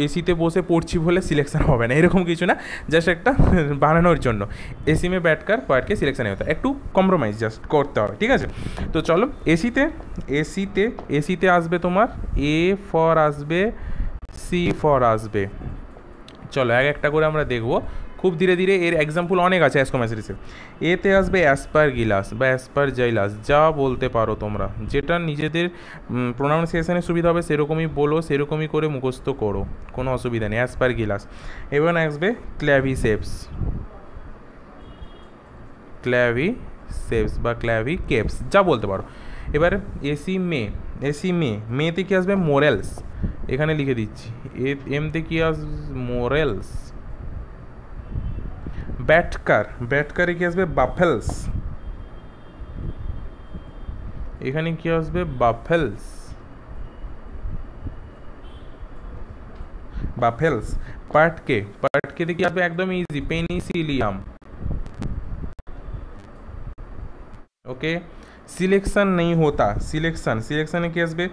এসিতে বসে পড়ছি বলে সিলেকশন হবে না, এরকম কিছু না, জাস্ট একটা বানানোর জন্য। এসি মে ব্যাটকার পার্টকে সিলেকশন নেই হতা, একটু কম্প্রোমাইজ জাস্ট করতে হবে, ঠিক আছে? তো চলো এসিতে আসবে তোমার এ ফর আসবে, সি ফর আসবে। চলো এক একটা করে আমরা দেখবো খুব ধীরে ধীরে, এর এক্সাম্পল অনেক আছে অ্যাস্কোমাইসিটিসের। এতে আসবে অ্যাসপারগিলাস বা অ্যাসপারজাইলাস, যা বলতে পারো তোমরা, যেটা নিজেদের প্রোনাউন্সিয়েশনের সুবিধা হবে সেরকমই বলো, সেরকমই করে মুখস্থ করো, কোনো অসুবিধা নেই। অ্যাসপারগিলাস। এবার আসবে ক্ল্যাভিসেপস বা ক্ল্যাভিকেপস, যা বলতে পারো। এবার মেতে কি আসবে? মোরেলস, এখানে লিখে দিচ্ছি, এমতে কি আসবে? মোরেলস। ব্যাটকারে কি আসবে? বাফেলস, এখানে কি আসবে? বাফেলস। পার্টকে কি আসবে? একদম ইজি, পেনিসিলিয়াম। ओके। सिलेक्शन नहीं होता, सिलेक्शने কি আসবে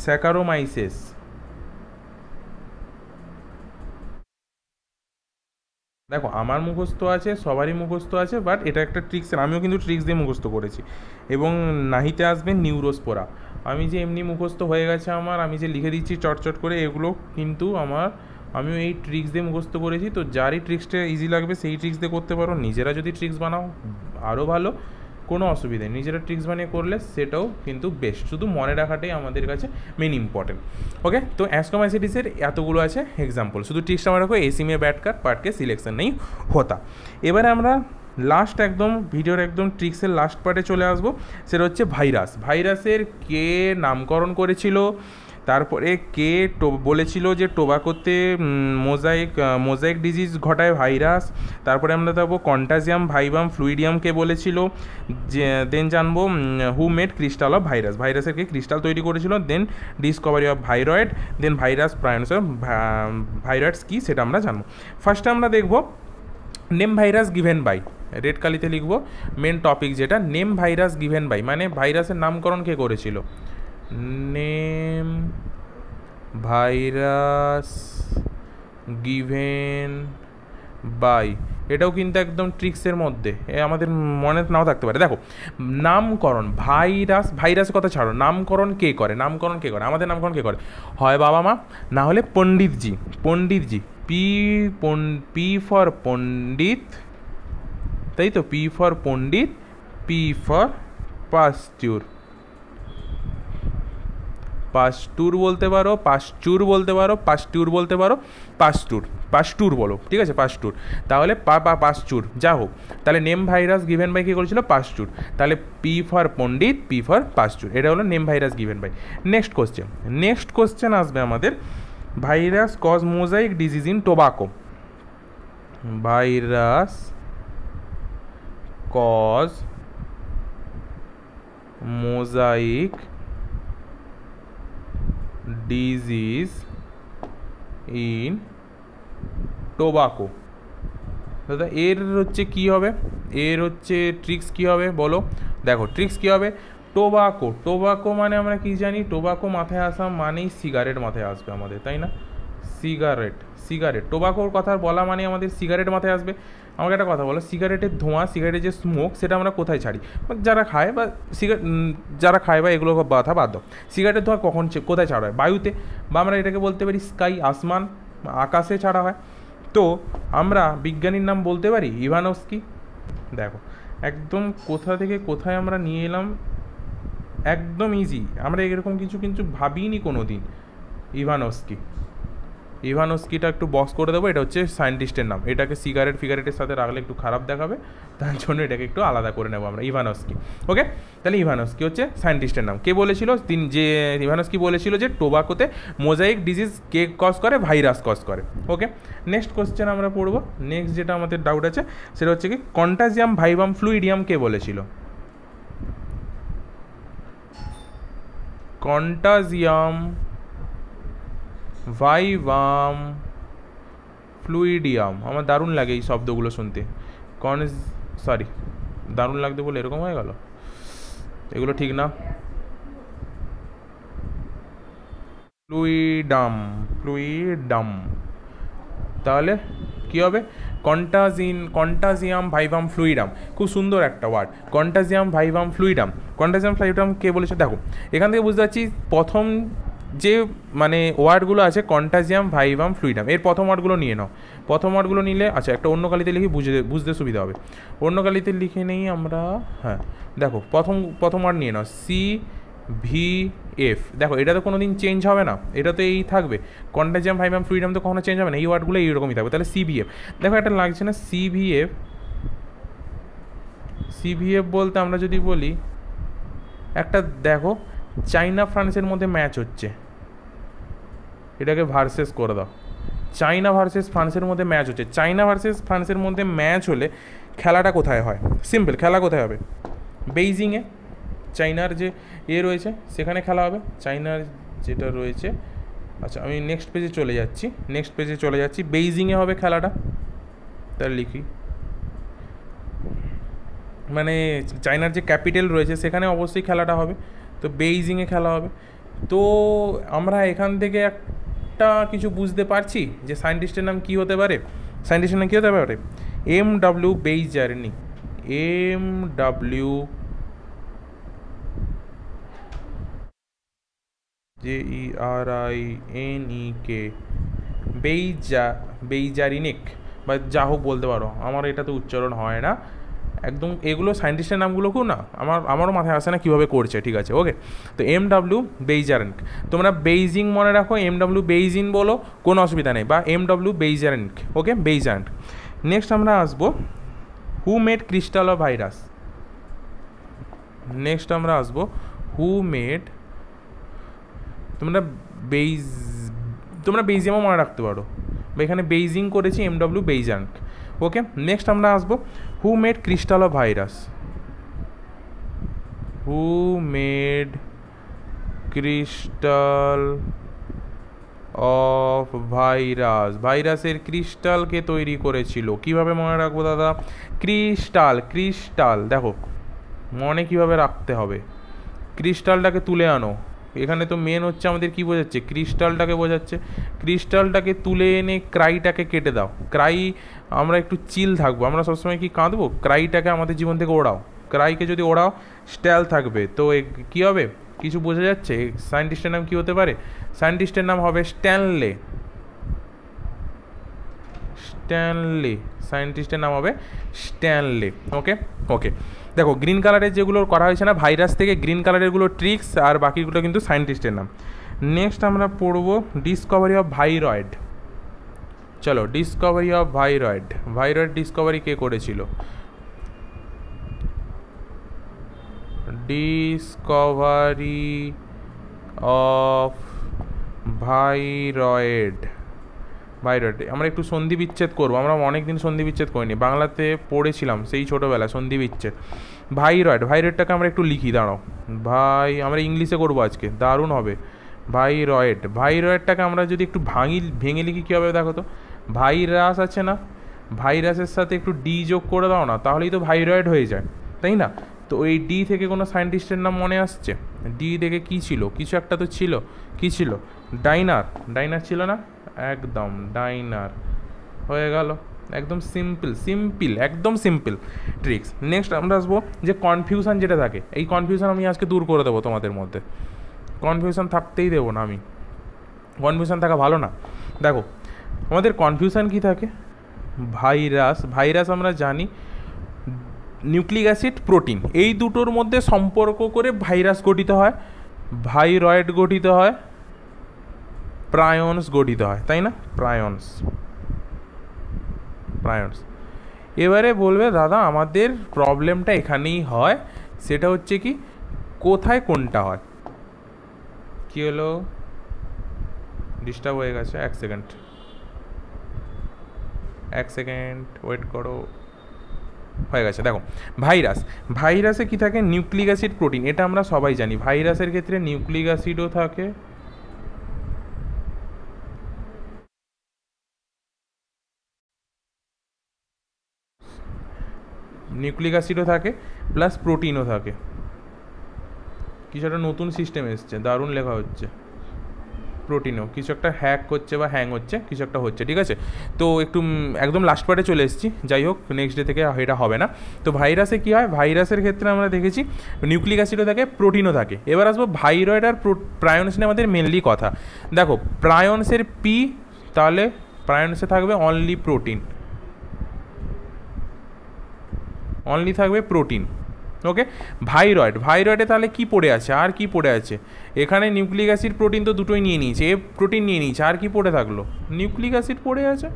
স্যাকারোমাইসেস। দেখো আমার মুখস্থ আছে, সবারই মুখস্থ আছে, বাট এটা একটা ট্রিক্স, আমিও কিন্তু ট্রিক্স দিয়ে মুখস্থ করেছি। এবং নাহিতে আসবে নিউরোস্পোরা। আমি যে এমনি মুখস্থ হয়ে গেছে আমার, আমি যে লিখে দিচ্ছি চটচট করে, এগুলো কিন্তু আমিও এই ট্রিক্স দিয়ে মুখস্থ করেছি। তো যারই ট্রিক্সটা ইজি লাগবে সেই ট্রিক্স দিয়ে করতে পারো। নিজেরা যদি ট্রিক্স বানাও আরও ভালো, কোনো অসুবিধা নেই। নিজেরা ট্রিক্স বানিয়ে করলে সেটাও কিন্তু বেস্ট। শুধু মনে রাখাটাই আমাদের কাছে মেন ইম্পর্টেন্ট। ওকে, তো অ্যাস্ট্রোমাইসিটিসের এতগুলো আছে এক্সাম্পল। শুধু ট্রিক্সটা মনে রাখো, এসি মে ব্যাটকার পার্টকে সিলেকশন নেই হতা। এবারে আমরা লাস্ট একদম ভিডিওর একদম ট্রিক্সের লাস্ট পার্টে চলে আসবো। সেটা হচ্ছে ভাইরাস। ভাইরাসের কে নামকরণ করেছিল, তারপরে কে বলেছিল যে টোবাকোতে মোজাইক ডিজিজ ঘটায় ভাইরাস। তারপরে আমরা যাবো কন্টাজিয়াম ভাইভাম ফ্লুইডিয়াম কে বলেছিল, যে দেন জানবো who made crystal of virus, ভাইরাসের কে ক্রিস্টাল তৈরি করেছিল, then discovery of viroid, then virus prions of viroids কী সেটা আমরা জানবো। ফার্স্টে আমরা দেখবো name virus given by, red কালিতে লিখবো মেন টপিক যেটা, নেম ভাইরাস গিভেন বাই মানে ভাইরাসের নামকরণ কে করেছিল, নেম ভাইরাস গিভেন বাই। এটাও কিন্তু একদম ট্রিক্সের মধ্যে, আমাদের মনে নাও থাকতে পারে। দেখো নামকরণ, ভাইরাসের কথা ছাড়ো, নামকরণ কে করে, আমাদের নামকরণ কে করে, হয় বাবা মা, না হলে পণ্ডিতজি। পি ফর পণ্ডিত, তাই তো, P for Pandit, P for Pasteur বলতে পারো, পাস্টুর বলো, ঠিক আছে, পাস্টুর। তাহলে পাস্টুর যা হোক, তাহলে নেম ভাইরাস গিভেন বাই কী করেছিল, পাস্টুর। তাহলে P for Pandit, P for Pasteur, এটা হলো name virus given by. Next question আসবে আমাদের, virus cause mosaic disease in tobacco, virus cause mosaic disease in tobacco. দাদা এর হচ্ছে কী হবে, এর হচ্ছে ট্রিক্স কী হবে বলো। দেখো ট্রিক্স কী হবে, টোবাকো মানে আমরা কি জানি, টোবাকো মাথায় আসা মানেই সিগারেট মাথায় আসবে আমাদের, তাই না, সিগারেট। টোবাকোর কথা বলা মানে আমাদের সিগারেট মাথায় আসবে। আমাকে একটা কথা বলো, সিগারেটের ধোঁয়া, সিগারেটের যে স্মোক, সেটা আমরা কোথায় ছাড়ি, যারা খায় বা এগুলো কথা বাদ দাও, সিগারেটের ধোঁয়া কোথায় ছাড়া হয়, বায়ুতে, বা আমরা এটাকে বলতে পারি স্কাই, আসমান, আকাশে ছাড়া হয়। তো আমরা বিজ্ঞানীর নাম বলতে পারি ইভানস্কি। দেখো একদম কোথা থেকে কোথায় আমরা নিয়ে এলাম, একদম ইজি, আমরা এরকম কিছু কিন্তু ভাবিনি কোনো দিন। ইভানস্কিটা একটু বক্স করে দেবো, এটা হচ্ছে সায়েন্টিস্টের নাম। এটাকে ফিগারেটের সাথে রাখলে একটু খারাপ দেখাবে, তার জন্য এটাকে একটু আলাদা করে নেবো আমরা, ইভানস্কি। ওকে, তাহলে ইভানস্কি হচ্ছে সায়েন্টিস্টের নাম। কে বলেছিল, ইভানস্কি বলেছিল যে টোবাকোতে মোজাইক ডিজিজ কে কজ করে, ভাইরাস কজ করে। ওকে, নেক্সট কোশ্চেন আমরা পড়বো। নেক্সট যেটা আমাদের ডাউট আছে সেটা হচ্ছে কি, কন্টাজিয়াম ভাইভাম ফ্লুইডিয়াম কে বলেছিল, কন্টাজিয়াম ভাইভাম ফ্লুইডিয়াম। আমার দারুণ লাগে এই শব্দগুলো শুনতে, দারুণ লাগতে বলে এরকম হয়ে গেল, এগুলো ঠিক না। ফ্লুইডাম, তাহলে কী হবে, কন্টাজিয়াম ভাইভাম ফ্লুইডাম, খুব সুন্দর একটা ওয়ার্ড, কন্টাজিয়াম ভাইভাম ফ্লুইডাম কে বলেছে। দেখো এখান থেকে বুঝতে পারছি প্রথম যে মানে ওয়ার্ডগুলো আছে কন্টাজিয়াম ভাইভাম ফ্লুইডাম, এর প্রথম ওয়ার্ডগুলো নিয়ে নাও। প্রথম ওয়ার্ডগুলো নিলে, আচ্ছা একটা অন্য কালিতে লিখি, বুঝতে সুবিধা হবে, অন্য কালিতে লিখে নেই আমরা। হ্যাঁ দেখো প্রথম ওয়ার্ড নিয়ে নাও, CVF। দেখো এটা তো কোনো দিন চেঞ্জ হবে না, এটা তো এই থাকবে, কন্টাজিয়াম ভাইভাম ফ্লুইডাম তো কখনো চেঞ্জ হবে না, এই ওয়ার্ডগুলো এইরকমই থাকবে। তাহলে CVF, দেখো একটা লাগছে না, CVF বলতে আমরা যদি বলি, একটা দেখো চাইনা ফ্রান্সের মধ্যে ম্যাচ হচ্ছে, এটাকে ভার্সেস করে দাও, চাইনা ভার্সেস ফ্রান্সের মধ্যে ম্যাচ হচ্ছে। চাইনা ভার্সেস ফ্রান্সের মধ্যে ম্যাচ হলে খেলাটা কোথায় হয়, সিম্পল, খেলা কোথায় হবে, বেইজিংয়ে, চাইনার যে রয়েছে সেখানে খেলা হবে, চাইনার যেটা রয়েছে। আচ্ছা আমি নেক্সট পেজে চলে যাচ্ছি, বেইজিংয়ে হবে খেলাটা। তাহলে লিখি মানে চায়নার যে ক্যাপিটাল রয়েছে সেখানে অবশ্যই খেলাটা হবে, তো বেইজিংয়ে খেলা হবে। তো আমরা এখান থেকে একটা কিছু বুঝতে পারছি যে সায়েন্টিস্টের নাম কী হতে পারে। সায়েন্টিস্টের নাম কী হতে পারে? MW বেইজারনিক। MW JERINEK বেইজারিনিক, বা যা হোক বলতে পারো, আমার এটা তো উচ্চারণ হয় না একদম। এগুলো সায়েন্টিস্টের নামগুলোকেও না আমারও মাথায় আসে না কীভাবে করছে, ঠিক আছে ওকে। তো MW বেইজারিনিক, তোমরা বেইজিং মনে রাখো, MW বেইজিং বলো, কোনো অসুবিধা নেই, বা MW বেইজারিনিক, ওকে বেইজারিনিক। নেক্সট আমরা আসবো হু made crystal of virus. Next আমরা আসবো হু মেড, তোমরা বেইজিয়ামও মনে রাখতে পারো, বা এখানে বেইজিং করেছি MW বেইজারিনিক, ওকে। নেক্সট আমরা আসবো হু made crystal of virus. Who made crystal of virus, ভাইরাসের ক্রিস্টালকে তৈরি করেছিল। কিভাবে মনে রাখবো দাদা? ক্রিস্টাল দেখো মনে কিভাবে রাখতে হবে, ক্রিস্টালটাকে তুলে আনো। এখানে তো মেন হচ্ছে আমাদের কি বোঝাচ্ছে, ক্রিস্টালটাকে বোঝাচ্ছে। ক্রিস্টালটাকে তুলে এনে ক্রাইটাকে কেটে দাও। ক্রাই, আমরা একটু চিল থাকবো, আমরা সবসময় কি কাঁদবো? ক্রাইটাকে আমাদের জীবন থেকে ওড়াও। ক্রাইকে যদি ওড়াও স্ট্যাল থাকবে, তো কী হবে? কিছু বোঝা যাচ্ছে? সায়েন্টিস্টের নাম কী হতে পারে? সায়েন্টিস্টের নাম হবে স্ট্যানলে। সায়েন্টিস্টের নাম হবে স্ট্যানলে, ওকে ওকে। দেখো গ্রিন কালারের যেগুলো করা হয়েছে না ভাইরাস থেকে, গ্রিন কালারেরগুলো ট্রিক্স, আর বাকিগুলো কিন্তু সায়েন্টিস্টের নাম। নেক্সট আমরা পড়বো ডিসকভারি অফ ভাইরয়েড। চলো discovery of viroid. Viroid discovery কে করেছিল? Discovery of viroid. আমরা একটু সন্ধি বিচ্ছেদ করবো, আমরা অনেক দিন সন্ধি বিচ্ছেদ করিনি, বাংলাতে পড়েছিলাম সেই ছোটোবেলা সন্ধি বিচ্ছেদ। ভাইরয়েডটাকে আমরা একটু লিখি, দাঁড়াও। আমরা ইংলিশে করবো আজকে, দারুণ হবে। ভাইরয়েডটাকে আমরা যদি একটু ভেঙে লিখি কী হবে দেখো তো। ভাইরাস আছে না, ভাইরাসের সাথে একটু ডি যোগ করে দাও না, তাহলেই তো ভাইরয়েড হয়ে যায়, তাই না? তো এই ডি থেকে কোনো সায়েন্টিস্টের নাম মনে আসছে? ডি থেকে কী ছিল? কিছু একটা তো ছিল, কী ছিল? ডাইনার ছিল না? একদম ডাইনার হয়ে গেল। একদম একদম সিম্পল ট্রিক্স। নেক্সট আমরা আসবো যে কনফিউশন যেটা থাকে, এই কনফিউশন আমি আজকে দূর করে দেবো তোমাদের মধ্যে। কনফিউশন থাকতেই দেবো না আমি, কনফিউশন থাকা ভালো না। দেখো আমাদের কনফিউশন কি থাকে? ভাইরাস আমরা জানি নিউক্লিক অ্যাসিড প্রোটিন, এই দুটোর মধ্যে সম্পর্ক করে ভাইরাস গঠিত হয়, ভাইরয়েড গঠিত হয়, প্রায়ন্স গঠিত হয়, তাই না? প্রায়ন্স। এবারে বলবে দাদা আমাদের প্রবলেমটা এখানেই হয়, সেটা হচ্ছে কি কোথায় কোনটা হয়। কি হলো? ডিস্টার্ব হয়ে গেছে, এক সেকেন্ড ওয়েট করো। হয়ে গেছে। দেখো ভাইরাসে কি থাকে? নিউক্লিক অ্যাসিড প্রোটিন, এটা আমরা সবাই জানি। ভাইরাসের ক্ষেত্রে নিউক্লিক অ্যাসিডও থাকে, প্লাস প্রোটিনও থাকে। কিছু একটা নতুন সিস্টেম এসছে, দারুণ লেখা হচ্ছে। প্রোটিনও কিছু একটা হ্যাক হচ্ছে বা হ্যাং হচ্ছে, কিছু একটা হচ্ছে, ঠিক আছে। তো একটু একদম লাস্ট পার্টে চলে এসেছি, যাই হোক নেক্সট ডে থেকে এটা হবে না। তো ভাইরাসে কী হয়? ভাইরাসের ক্ষেত্রে আমরা দেখেছি নিউক্লিক অ্যাসিডও থাকে, প্রোটিনও থাকে। এবার আসবো ভাইরয়েড আর প্রায়ন্স নিয়ে আমাদের মেনলি কথা। দেখো প্রায়ন্সের পি, তাহলে প্রায়ন্সে থাকবে অনলি প্রোটিন, ওকে। ভাইরয়েডে তাহলে কি পড়ে আছে? আর কি পড়ে আছে? এখানে নিউক্লিক অ্যাসিড প্রোটিন তো দুটোই নিয়ে নিয়েছে, প্রোটিন নিয়ে নিয়েছে, আর কি পড়ে থাকলো? নিউক্লিক অ্যাসিড পড়ে আছে।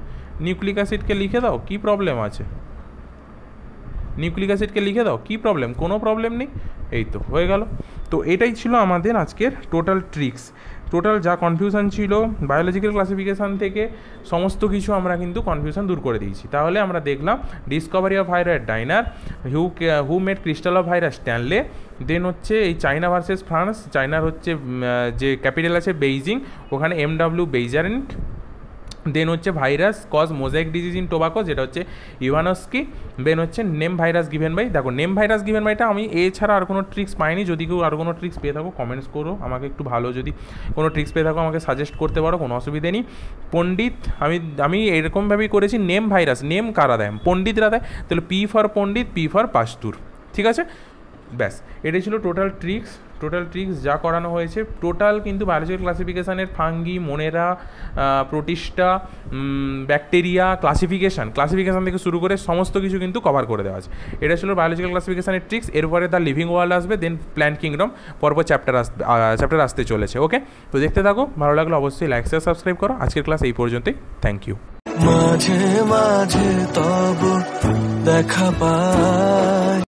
নিউক্লিক অ্যাসিডকে লিখে দাও, কি প্রবলেম আছে? কি প্রবলেম? কোনো প্রবলেম নেই, এই তো হয়ে গেল। তো এটাই ছিল আমাদের আজকের টোটাল ট্রিক্স। টোটাল যা কনফিউশন ছিল বায়োলজিক্যাল ক্লাসিফিকেশান থেকে, সমস্ত কিছু আমরা কিন্তু কনফিউশন দূর করে দিয়েছি। তাহলে আমরা দেখলাম discovery of viroid Diener, who made crystal of virus Stanley, then হচ্ছে এই চায়না ভার্সেস ফ্রান্স। চায়নার হচ্ছে যে ক্যাপিটাল আছে বেইজিং, ওখানে MW বেইজারিনিক। দেন হচ্ছে virus cause mosaic disease in tobacco, যেটা হচ্ছে ইভানস্কি। দেন হচ্ছে নেম ভাইরাস গিভেন বাই, দেখো নেম ভাইরাস গিভেন বাইটা আমি এছাড়া আর কোনো ট্রিক্স পাইনি। যদি কেউ আর কোনো ট্রিক্স পেয়ে থাকো কমেন্টস করো আমাকে একটু, ভালো যদি কোনো ট্রিক্স পেয়ে থাকো আমাকে সাজেস্ট করতে পারো, কোনো অসুবিধে নেই। পণ্ডিত আমি এরকমভাবেই করেছি, নেম ভাইরাস, নেম কারা দেয়, পণ্ডিতরা দেয়, তাহলে P for Pandit, P for পাস্তুর, ঠিক আছে। ব্যাস, এটাই ছিল টোটাল ট্রিক্স যা করানো হয়েছে। টোটাল কিন্তু বায়োলজিক্যাল ক্লাসিফিকেশানের fungi, Monera, Protista, bacteria, classification থেকে শুরু করে সমস্ত কিছু কিন্তু কভার করে দেওয়া আছে। এটা ছিল বায়োলজিক্যাল ক্লাসিফিকেশানের ট্রিক্স। এরপরে দ্য লিভিং ওয়ার্ল্ড আসবে, দেন প্ল্যান্ট কিংডম, পরপর চ্যাপ্টার আসতে চলেছে। ওকে, তো দেখতে থাকো, ভালো লাগলো অবশ্যই লাইক শেয়ার সাবস্ক্রাইব করো। আজকের ক্লাস এই পর্যন্তই, থ্যাংক ইউ। মাঝে মাঝে তব দেখা পায়।